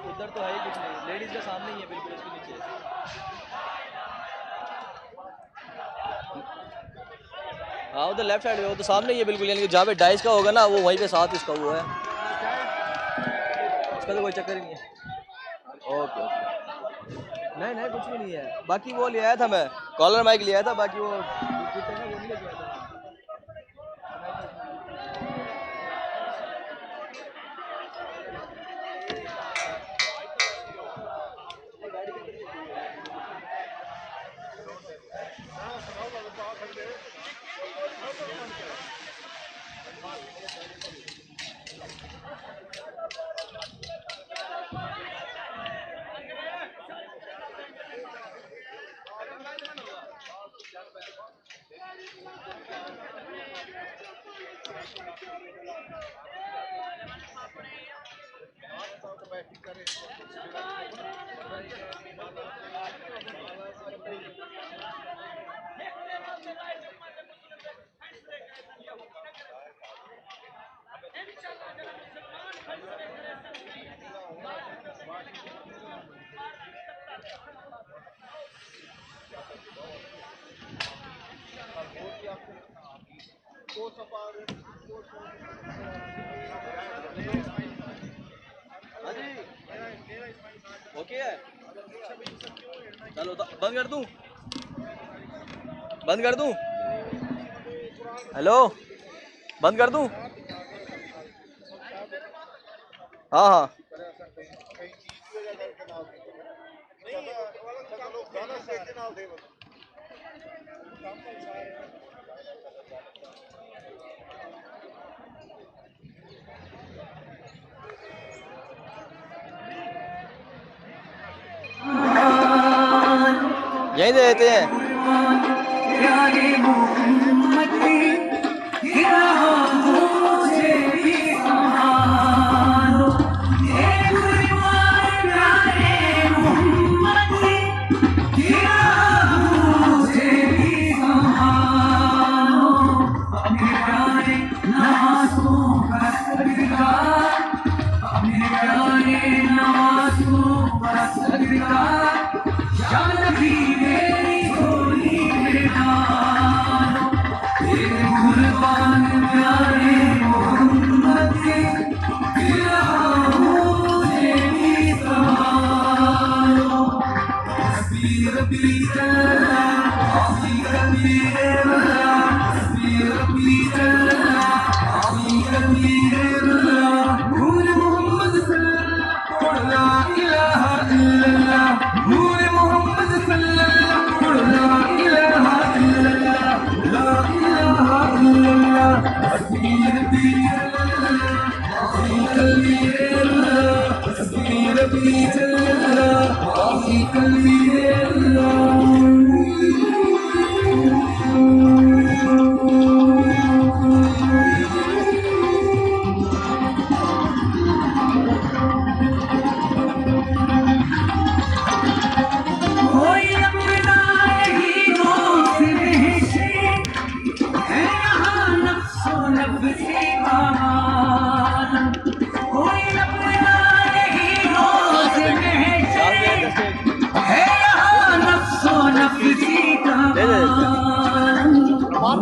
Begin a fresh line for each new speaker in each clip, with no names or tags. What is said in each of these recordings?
उधर तो है ही कुछ नहीं, लेडीज का सामने ही है बिल्कुल इसके नीचे। हाँ उधर लेफ्ट साइड में, वो तो सामने ही है बिल्कुल, यानी कि जहाँ पे डाइस का होगा ना वो वहीं पे साथ इसका वो है, इसका तो कोई चक्कर ही नहीं है। ओके ओके, नहीं नहीं कुछ भी नहीं है। बाकी वो ले आया था मैं, कॉलर माइक ले आया था, बाकी वो जूते ना वो नहीं लेके आया था। ओके है, चलो बंद कर दूं, बंद कर दूं, हेलो बंद कर दूं, हाँ हाँ यहीं दे देते हैं।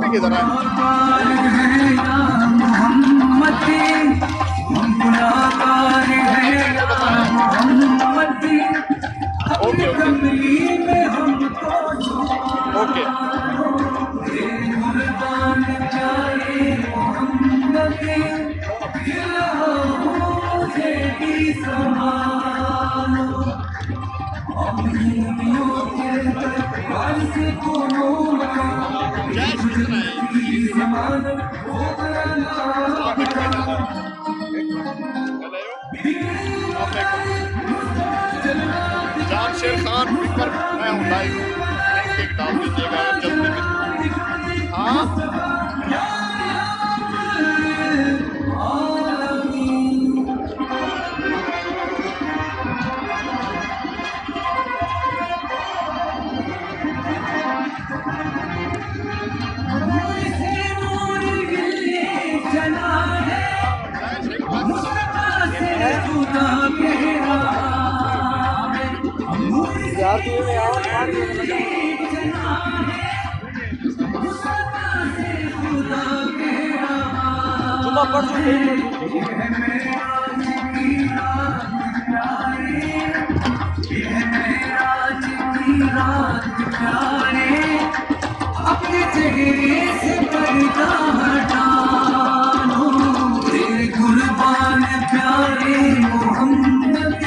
किधर है? ओके ओके शेर खान पर मैं हूँ लाइव, एक डाल दीजिएगा जल्दी में। हाँ
है
जुम्मा पढ़ चुके
अपने चेहरे से पर्दा हटानो, तेरे कुर्बान प्यारे मोहम्मद,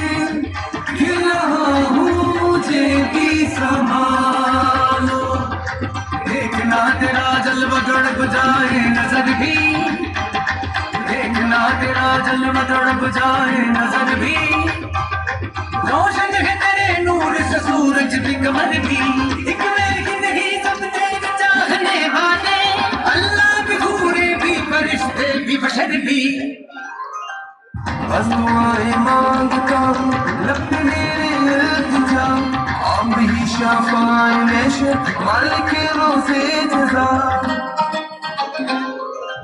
गिर रहा हूँ मुझे भी संभालो। देखना तेरा जलवा तड़प जाए नजर भी, देखना तेरा जलवा तड़प जाए नजर भी, रोशन है तेरे नूर से सूरज भी कमर भी, एक मेरी नहीं सब तेरे चाहने वाले, अल्लाह भी घूरे भी फरिश्ते भी बशर भी। बस दुआएं मांगता हूँ लब पे मेरे इल्तिजा, आप ही शाफाए नेशे मालिक रोज़े जज़ा।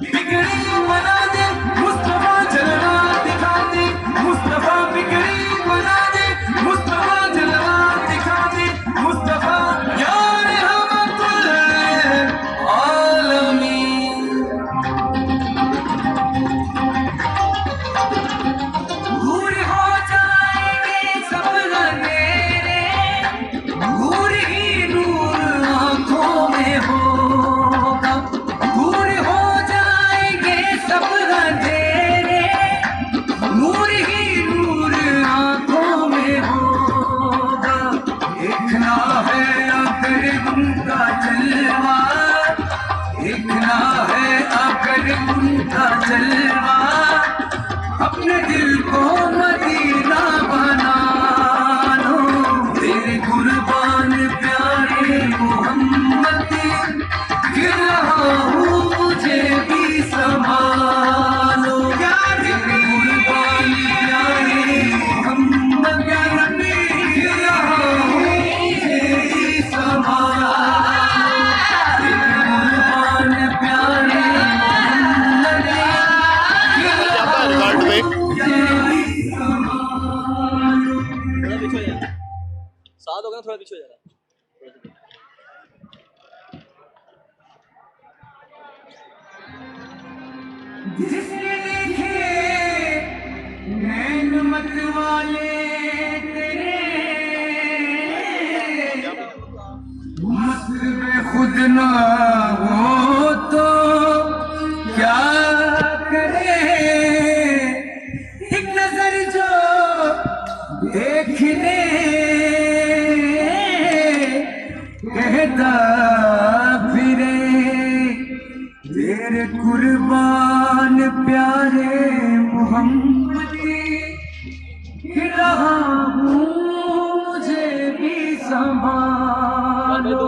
बिगड़ी बना दे मुस्तफा जलवा दिखा दे, मुस्तफा बिगड़ी बना दे, मुस्तफा जलवा दिखा दे, मुस्तफा यार रहमतुल आलमीन। दूर हो जाएंगे सब अंधेरे, नूर ही नूर आंखों में होगा, दूर हो जाएंगे सब अंधेरे, नूर ही नूर आंखों में होगा। देखना है अगर उनका जलवा, देखना है अगर उनका जलवा, अपने दिल को मदीना बना लो, तेरे कुर्बान प्यारे मोहम्मद, गिर रहा हूँ मुझे भी संभालो। तेरे कुर्बान प्यारे मोहम्मद, गिर रहा हूँ मुझे भी संभालो। तेरे कुर्बान प्यारे मोहम्मद, गिर
जाता है रिकॉर्ड पे।
थोड़ा पीछे हो जा, साथ हो गया थोड़ा पीछे हो जा।
जिसने देखे नैन मत वाले तेरे, मत में खुद ना हो तो क्या करे, एक नजर जो देख ले कहता फिरे, तेरे कुर्बान प्यारे मोहम्मद, गिर रहा हूँ मुझे भी संभालो।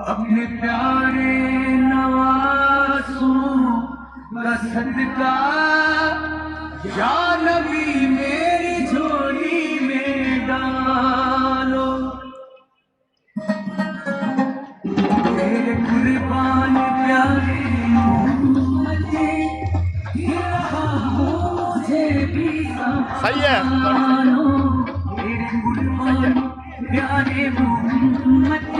अपने प्यारे नवासों का सदका या नबी मेरी झोली में डालो, तेरे कुर्बान प्यारे मोहम्मद, गिर रहा हूँ मुझे भी
सही है।
संभालो। तेरे कुर्बान प्यारे मोहम्मद,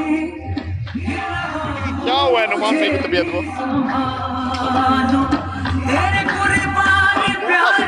गिर रहा हूँ
क्या हुआ है नुमान भाई की तबीयत को?
संभालो।